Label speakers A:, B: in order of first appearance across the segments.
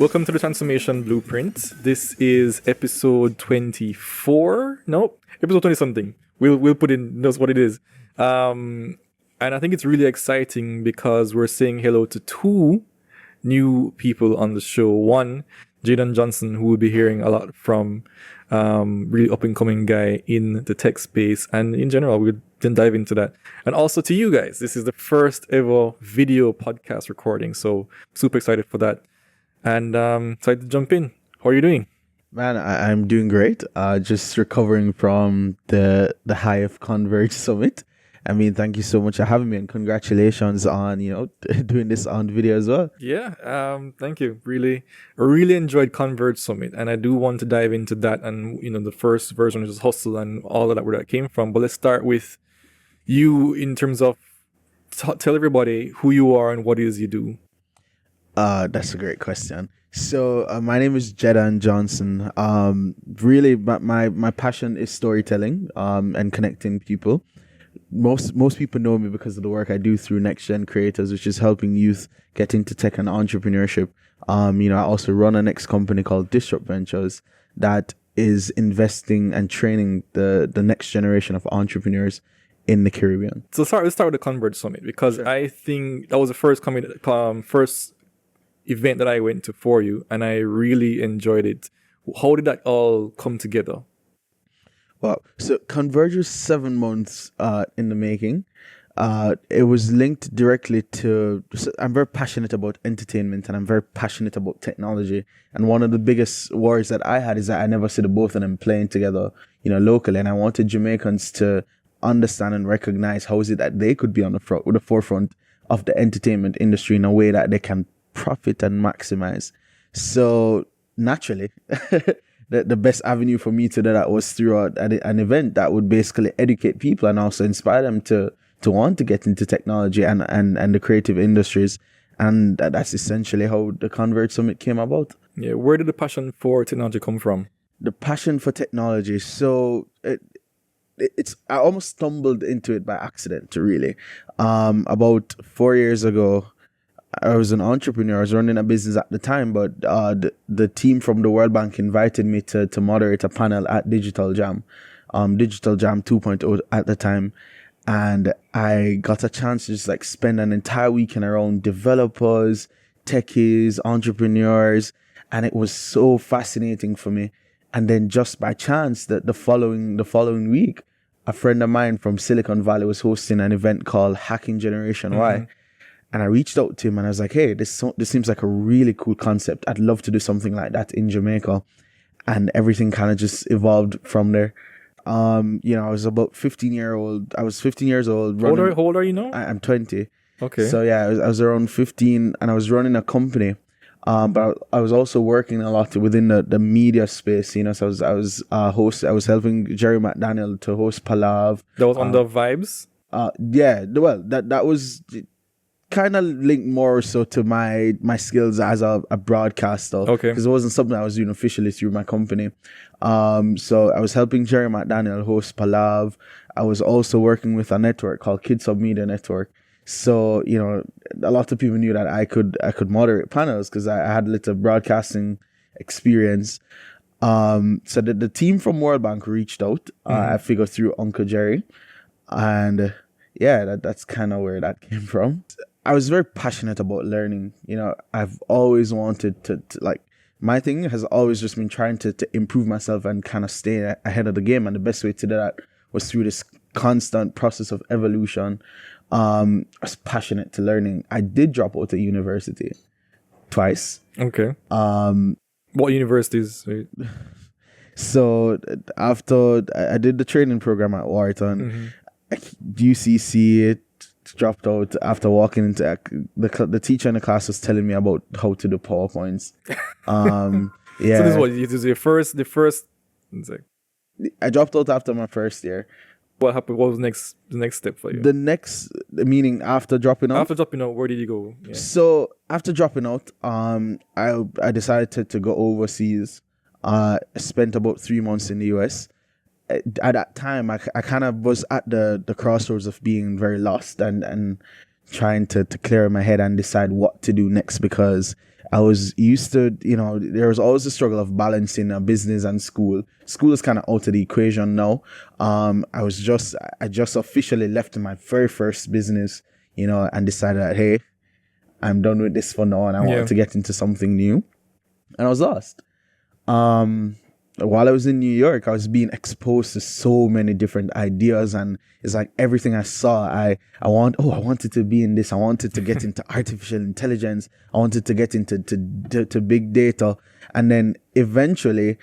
A: Welcome to the Transformation Blueprint. This is episode 24. Nope, episode 20 something. We'll put in knows what it is. And I think it's really exciting because we're saying hello to two new people on the show. One, Jaden Johnson, who we'll be hearing a lot from, really up and coming guy in the tech space, and in general, we'll then dive into that. And also to you guys, this is the first ever video podcast recording, so super excited for that. And excited to jump in. How are you doing?
B: Man, I'm doing great. Just recovering from the high of Converge Summit. I mean, thank you so much for having me, and congratulations on doing this on video as well.
A: Yeah, thank you. I really enjoyed Converge Summit, and I do want to dive into that. And the first version is Hustle and all of that, where that came from. But let's start with you in terms of tell everybody who you are and what it is you do.
B: That's a great question. So my name is Jaden Johnson. Really, my passion is storytelling and connecting people. Most people know me because of the work I do through Next Gen Creators, which is helping youth get into tech and entrepreneurship. I also run a next company called Disrupt Ventures that is investing and training the next generation of entrepreneurs in the Caribbean.
A: So let's start with the Converge Summit, because sure. I think that was the first event that I went to for you, and I really enjoyed it. How did that all come together?
B: Well, so Converge was 7 months in the making. It was linked directly to, I'm very passionate about entertainment and I'm very passionate about technology. And one of the biggest worries that I had is that I never see the both of them playing together, locally. And I wanted Jamaicans to understand and recognize how is it that they could be on the forefront of the entertainment industry in a way that they can profit and maximize. So naturally, the best avenue for me to do that was through an event that would basically educate people and also inspire them to want to get into technology and the creative industries. And that's essentially how the Converge Summit came about.
A: Yeah, where did the passion for technology come from?
B: The passion for technology. So I almost stumbled into it by accident, really. About 4 years ago, I was an entrepreneur. I was running a business at the time, but the team from the World Bank invited me to moderate a panel at Digital Jam 2.0 at the time. And I got a chance to just spend an entire weekend around developers, techies, entrepreneurs. And it was so fascinating for me. And then just by chance, the following week, a friend of mine from Silicon Valley was hosting an event called Hacking Generation Y. And I reached out to him and I was like, hey, this seems like a really cool concept. I'd love to do something like that in Jamaica. And everything kind of just evolved from there. I was about 15 years old. I was 15 years old.
A: How old are you now?
B: I'm 20.
A: Okay.
B: So yeah, I was around 15 and I was running a company. But I was also working a lot within the media space, So I was helping Jerry McDaniel to host Palav.
A: That was on the Vibes?
B: Yeah. Well, that was kind of linked more so to my skills as a broadcaster.
A: Okay.
B: Because it wasn't something I was doing officially through my company. So I was helping Jerry McDaniel host Palav. I was also working with a network called Kids Hub Media Network. So, a lot of people knew that I could moderate panels because I had a little broadcasting experience. So the team from World Bank reached out, I figured through Uncle Jerry. And yeah, that's kind of where that came from. I was very passionate about learning. I've always wanted to my thing has always just been trying to improve myself and kind of stay ahead of the game. And the best way to do that was through this constant process of evolution. I was passionate to learning. I did drop out of university twice.
A: Okay. What universities?
B: So after I did the training program at Wharton, UCC, dropped out after walking into the teacher in the class was telling me about how to do PowerPoints. Yeah.
A: So this is the first.
B: I dropped out after my first year.
A: What happened? What was the next step for you?
B: Meaning after dropping out?
A: After dropping out, where did you go? Yeah.
B: So after dropping out, I decided to go overseas. I spent about 3 months in the US. At that time, I kind of was at the crossroads of being very lost and trying to clear my head and decide what to do next, because I was used to, there was always a struggle of balancing a business and school. School is kind of out of the equation now. I just officially left my very first business, and decided that, hey, I'm done with this for now and I wanted to get into something new. And I was lost. While I was in New York, I was being exposed to so many different ideas, and it's like everything I saw, I wanted to be in this. I wanted to get into artificial intelligence. I wanted to get into to big data. And then eventually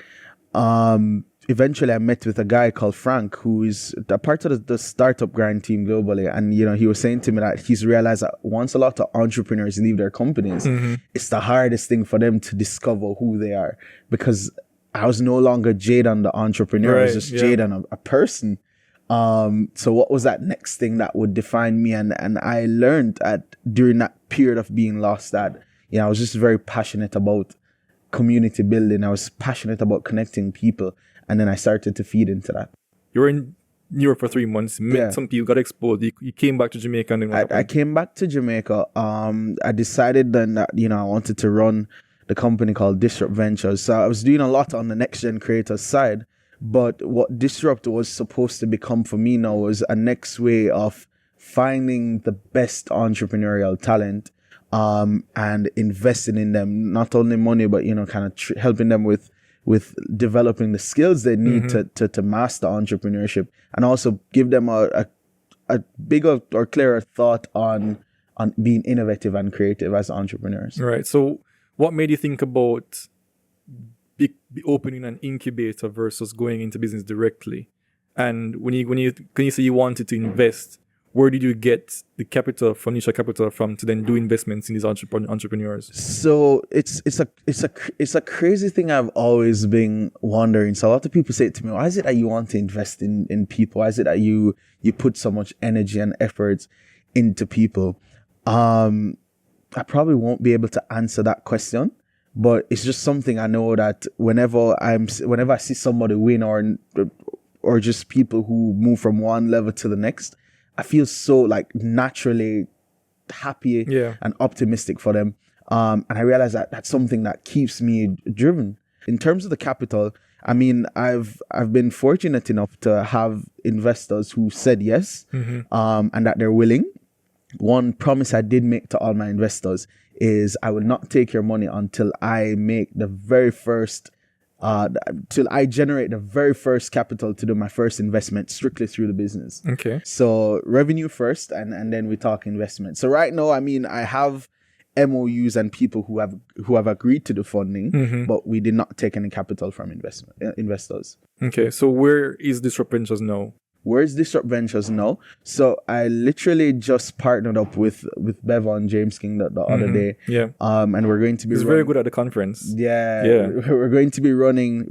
B: I met with a guy called Frank, who is a part of the startup grind team globally. And, he was saying to me that he's realized that once a lot of entrepreneurs leave their companies, it's the hardest thing for them to discover who they are, because I was no longer Jaden the entrepreneur. I was just Jaden, a person. So what was that next thing that would define me? And I learned during that period of being lost that, I was just very passionate about community building. I was passionate about connecting people. And then I started to feed into that.
A: You were in New York for 3 months, met some people, got exposed. You came back to Jamaica. And then
B: I came back to Jamaica. I decided then that, I wanted to run the company called Disrupt Ventures. So I was doing a lot on the next gen creators side, but what Disrupt was supposed to become for me now was a next way of finding the best entrepreneurial talent, and investing in them, not only money, but, kind of helping them with developing the skills they need to master entrepreneurship, and also give them a bigger or clearer thought on being innovative and creative as entrepreneurs.
A: Right. So what made you think about be opening an incubator versus going into business directly? And when you say you wanted to invest, where did you get the initial capital from to then do investments in these entrepreneurs?
B: So it's a crazy thing I've always been wondering. So a lot of people say to me, why is it that you want to invest in people? Why is it that you put so much energy and effort into people? I probably won't be able to answer that question, but it's just something I know that whenever I see somebody win or just people who move from one level to the next, I feel so like naturally happy and optimistic for them. And I realize that that's something that keeps me driven. In terms of the capital, I mean, I've been fortunate enough to have investors who said yes, and that they're willing. One promise I did make to all my investors is I will not take your money until I make the very first, till I generate the very first capital to do my first investment strictly through the business.
A: Okay.
B: So revenue first, and then we talk investment. So right now, I mean, I have MOUs and people who have agreed to the funding, but we did not take any capital from investors.
A: Okay. So where is Disrupt Ventures now?
B: Where's Disrupt Ventures now? So I literally just partnered up with Bevan James King the other day. Yeah. And we're going to be
A: He's very good at the conference.
B: Yeah. We're going to be running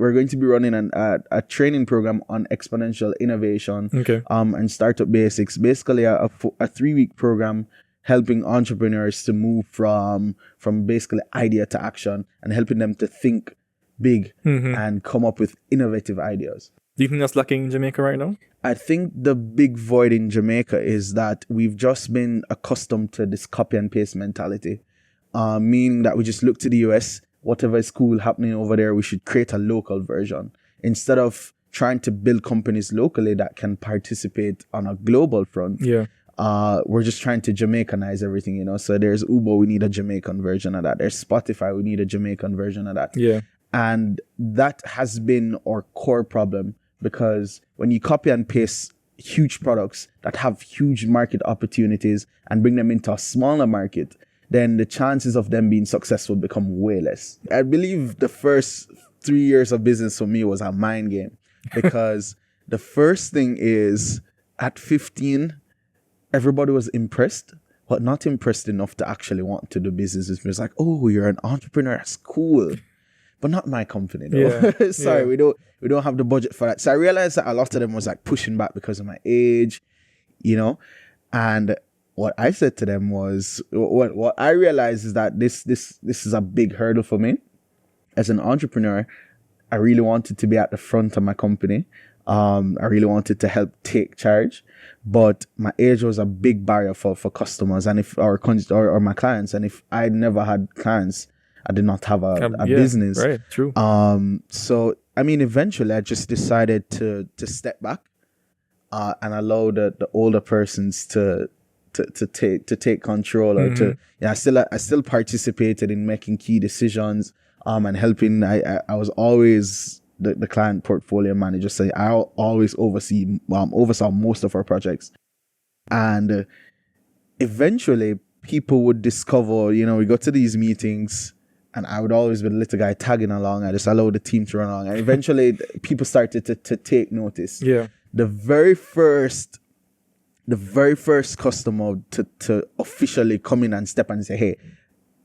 B: a training program on exponential innovation.
A: Okay.
B: And startup basics. Basically a 3-week program helping entrepreneurs to move from basically idea to action, and helping them to think big and come up with innovative ideas.
A: Do you think that's lacking in Jamaica right now?
B: I think the big void in Jamaica is that we've just been accustomed to this copy and paste mentality, meaning that we just look to the US, whatever is cool happening over there, we should create a local version instead of trying to build companies locally that can participate on a global front.
A: Yeah.
B: We're just trying to Jamaicanize everything, So there's Uber, we need a Jamaican version of that. There's Spotify, we need a Jamaican version of that.
A: Yeah.
B: And that has been our core problem. Because when you copy and paste huge products that have huge market opportunities and bring them into a smaller market, then the chances of them being successful become way less. I believe the first 3 years of business for me was a mind game, because the first thing is at 15, everybody was impressed, but not impressed enough to actually want to do business with me. It's like, oh, you're an entrepreneur. That's cool. But not my company, though. Yeah. Sorry, we don't have the budget for that. So I realized that a lot of them was like pushing back because of my age, And what I said to them was, what I realized is that this is a big hurdle for me. As an entrepreneur, I really wanted to be at the front of my company. I really wanted to help take charge, but my age was a big barrier for customers and or my clients. And if I never had clients, I did not have a
A: Yeah,
B: business.
A: right, true.
B: So I mean, eventually I just decided to step back and allow the older persons to take control, or to I still participated in making key decisions and helping. I was always the client portfolio manager, so I always oversaw most of our projects. And eventually people would discover, we go to these meetings and I would always be the little guy tagging along. I just allowed the team to run along, and eventually people started to take notice.
A: Yeah.
B: The very first customer to officially come in and step and say, hey,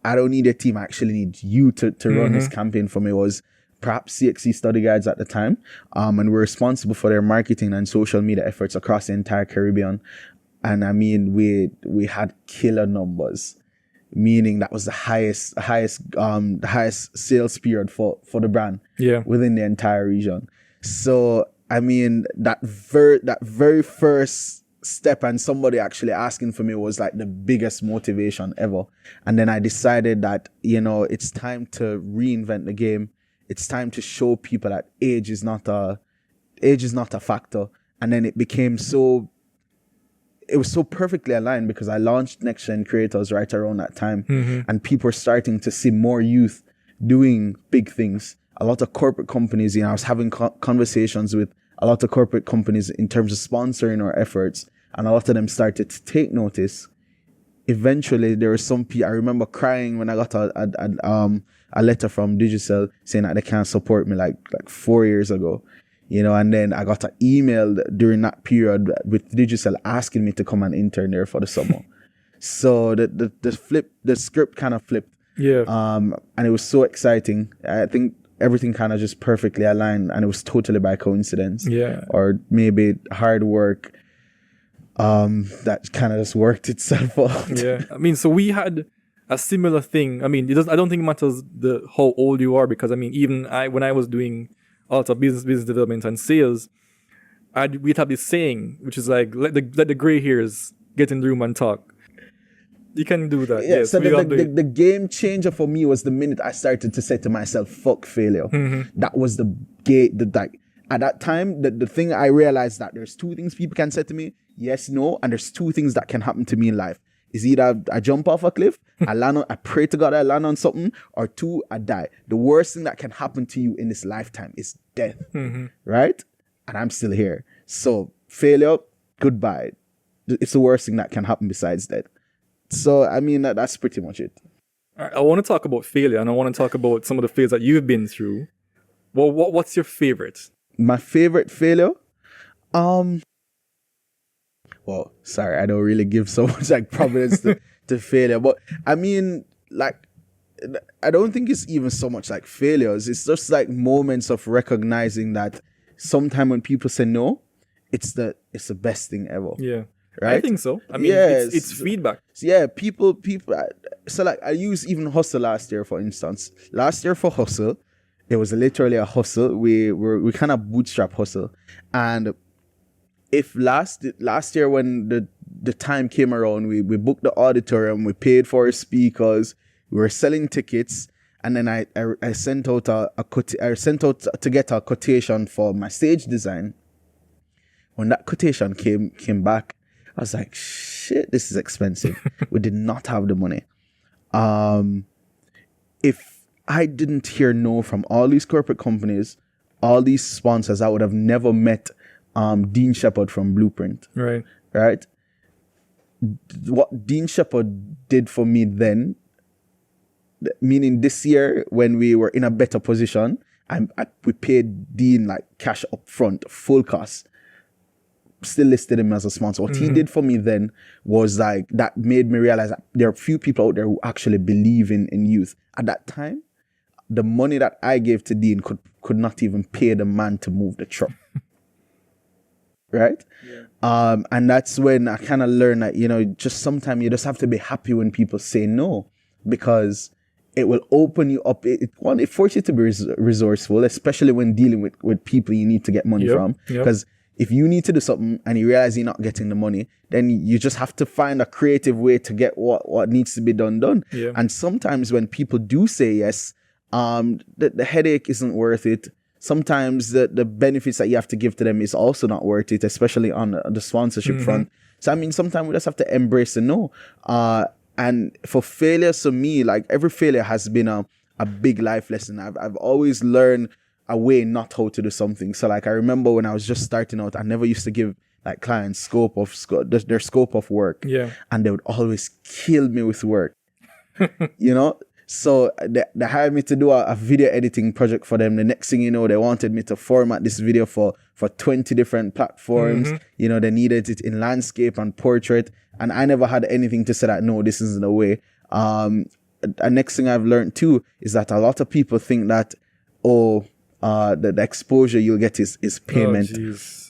B: I don't need a team, I actually need you to run this campaign for me, was perhaps CXC Study Guides at the time. And we're responsible for their marketing and social media efforts across the entire Caribbean. And I mean, we had killer numbers, meaning that was the highest sales period for the brand within the entire region. So I mean, that very first step and somebody actually asking for me was like the biggest motivation ever. And then I decided that, it's time to reinvent the game. It's time to show people that age is not a factor. And then it was so perfectly aligned because I launched Next Gen Creators right around that time. And people were starting to see more youth doing big things. A lot of corporate companies, I was having conversations with a lot of corporate companies in terms of sponsoring our efforts, and a lot of them started to take notice. Eventually, there were some people, I remember crying when I got a letter from Digicel saying that they can't support me like 4 years ago, and then I got an email during that period with Digicel asking me to come and intern there for the summer. So the script kind of flipped.
A: Yeah.
B: And it was so exciting. I think everything kind of just perfectly aligned, and it was totally by coincidence.
A: Yeah.
B: Or maybe hard work that kind of just worked itself out.
A: Yeah. I mean, so we had a similar thing. I mean, I don't think it matters how old you are, because I mean, even when I was doing a lot of business development and sales, we'd have this saying, which is like, let the gray hairs get in the room and talk. You can do that.
B: Yeah,
A: yes,
B: so the game changer for me was the minute I started to say to myself, fuck failure. That was the gate. At that time, the thing I realized that there's two things people can say to me, yes, no, and there's two things that can happen to me in life. Is either I jump off a cliff, I pray to God I land on something, or two, I die. The worst thing that can happen to you in this lifetime is death, right? And I'm still here. So failure, goodbye. It's the worst thing that can happen besides death. So, I mean, that's pretty much it.
A: I want to talk about failure, and I want to talk about some of the failures that you've been through. Well, what's your favorite?
B: My favorite failure? Well, sorry, I don't really give so much like prominence to failure. But I mean, like, I don't think it's even so much like failures. It's just like moments of recognizing that sometime when people say no, it's the best thing ever.
A: Yeah.
B: Right?
A: I think so. I mean, it's feedback.
B: Yeah, people. So like, I use even Hustle last year, for instance. Last year for Hustle, it was literally a hustle. We kind of bootstrap Hustle, and if last year when the time came around, we booked the auditorium, we paid for our speakers, we were selling tickets, and then I sent out to get a quotation for my stage design. When that quotation came back, I was like, shit, this is expensive. We did not have the money. If I didn't hear no from all these corporate companies, all these sponsors, I would have never met Dean Shepherd from Blueprint.
A: Right.
B: Right? What Dean Shepherd did for me then, meaning this year when we were in a better position, we paid Dean like cash up front, full cost. Still listed him as a sponsor. What he did for me then was like, that made me realize that there are few people out there who actually believe in youth. At that time, the money that I gave to Dean could not even pay the man to move the truck. Right? Yeah. And that's when I kind of learned that, just sometimes you just have to be happy when people say no, because it will open you up. It forces you to be resourceful, especially when dealing with people you need to get money from. Because If you need to do something and you realize you're not getting the money, then you just have to find a creative way to get what needs to be done.
A: Yeah.
B: And sometimes when people do say yes, the headache isn't worth it. Sometimes the benefits that you have to give to them is also not worth it, especially on the sponsorship front. So I mean, sometimes we just have to embrace the no. And for failures, to me, like every failure has been a big life lesson. I've always learned a way not how to do something. So like I remember when I was just starting out, I never used to give like clients their scope of work.
A: Yeah.
B: And they would always kill me with work. You know? So they hired me to do a video editing project for them. The next thing you know, they wanted me to format this video for 20 different platforms. You know, they needed it in landscape and portrait. And I never had anything to say that, no, this isn't the way. The next thing I've learned too is that a lot of people think that, the exposure you'll get is payment.
A: Oh, jeez.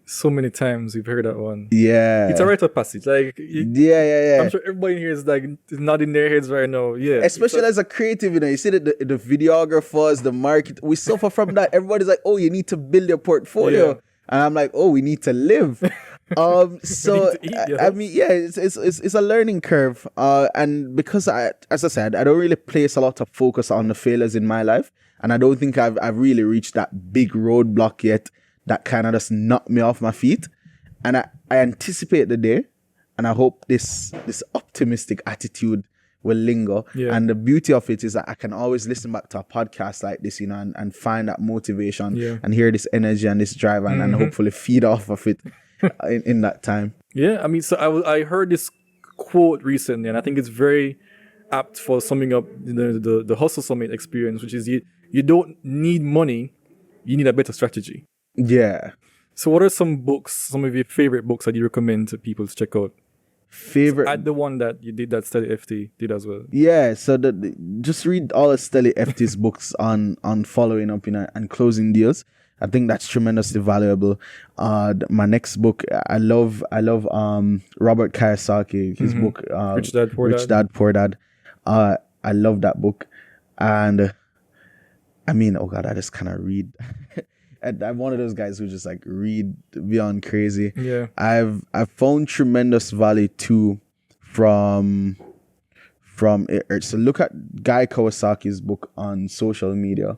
A: So many times we've heard that one.
B: Yeah.
A: It's a rite of passage. Like,
B: yeah.
A: I'm sure everybody here is like nodding their heads right now. Yeah.
B: Especially as a creative, you know, you see the videographers, the market, we suffer from that. Everybody's like, oh, you need to build your portfolio.
A: Yeah.
B: And I'm like, oh, we need to live. So
A: to eat,
B: I mean, yeah, it's a learning curve. And because as I said, I don't really place a lot of focus on the failures in my life. And I don't think I've really reached that big roadblock yet that kind of just knocked me off my feet. And I anticipate the day, and I hope this optimistic attitude will linger.
A: Yeah.
B: And the beauty of it is that I can always listen back to a podcast like this, you know, and find that motivation and hear this energy and this drive and hopefully feed off of it in that time.
A: Yeah, I mean, so I heard this quote recently, and I think it's very apt for summing up the Hustle Summit experience, which is you don't need money, you need a better strategy.
B: Yeah.
A: So what are some of your favorite books that you recommend to people to check out?
B: Favorite?
A: Add the one that you did that Steli FT did as well.
B: Yeah, so just read all of Steli FT's books on following up and closing deals. I think that's tremendously valuable. My next book, I love Robert Kiyosaki, his book
A: Rich Dad Poor Dad.
B: I love that book. And I mean, oh God, I just kind of read. I'm one of those guys who just like read beyond crazy.
A: Yeah.
B: I've found tremendous value too from it. So look at Guy Kawasaki's book on social media.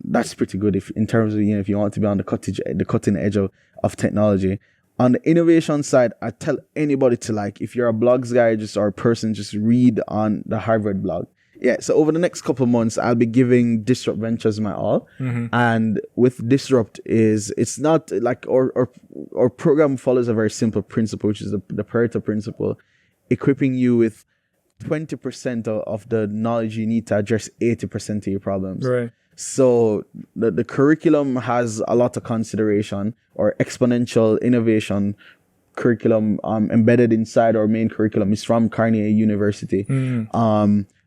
B: That's pretty good if in terms of, you know, if you want to be on the cutting edge of technology. On the innovation side, I tell anybody to, like, if you're a blogs guy or a person, just read on the Harvard blog. Yeah, so over the next couple of months, I'll be giving Disrupt Ventures my all. And with Disrupt it's not like our program follows a very simple principle, which is the Pareto principle, equipping you with 20% of the knowledge you need to address 80% of your problems.
A: Right.
B: So the curriculum has a lot of consideration, or exponential innovation curriculum embedded inside our main curriculum is from Carnegie University.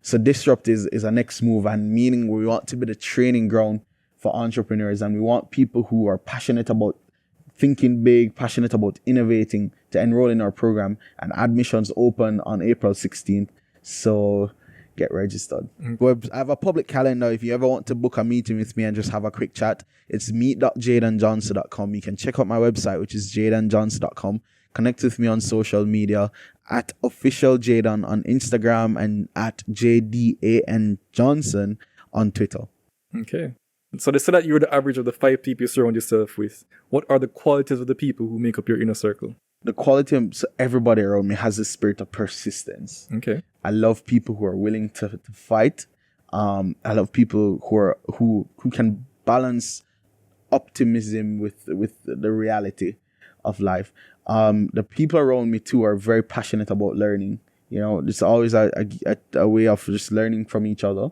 B: So Disrupt is a next move, and meaning we want to be the training ground for entrepreneurs, and we want people who are passionate about thinking big, passionate about innovating, to enroll in our program. And admissions open on April 16th. So get registered. I have a public calendar. If you ever want to book a meeting with me and just have a quick chat, it's meet.jadenjohnson.com. You can check out my website, which is jadenjohnson.com. Connect with me on social media at official Jaden on Instagram and at JDAN Johnson on Twitter.
A: Okay. So they said that you're the average of the 5 people you surround yourself with. What are the qualities of the people who make up your inner circle?
B: The quality of everybody around me has a spirit of persistence.
A: Okay.
B: I love people who are willing to fight. I love people who can balance optimism with the reality of life. The people around me too are very passionate about learning. You know, it's always a way of just learning from each other,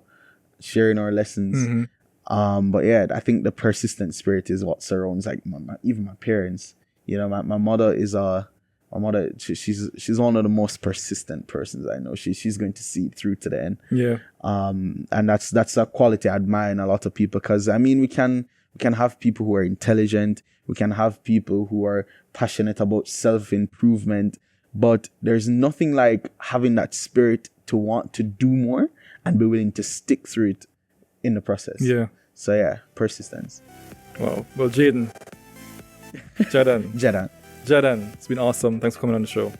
B: sharing our lessons. But yeah, I think the persistent spirit is what surrounds like even my parents. You know, my mother is she's one of the most persistent persons I know. She's going to see it through to the end.
A: Yeah.
B: And that's a quality I admire in a lot of people, because I mean we can have people who are intelligent, we can have people who are passionate about self-improvement, but there's nothing like having that spirit to want to do more and be willing to stick through it in the process.
A: Yeah.
B: So yeah, persistence.
A: Wow. Well, Jaden, Jaden.
B: Jaden.
A: Jaden, it's been awesome. Thanks for coming on the show.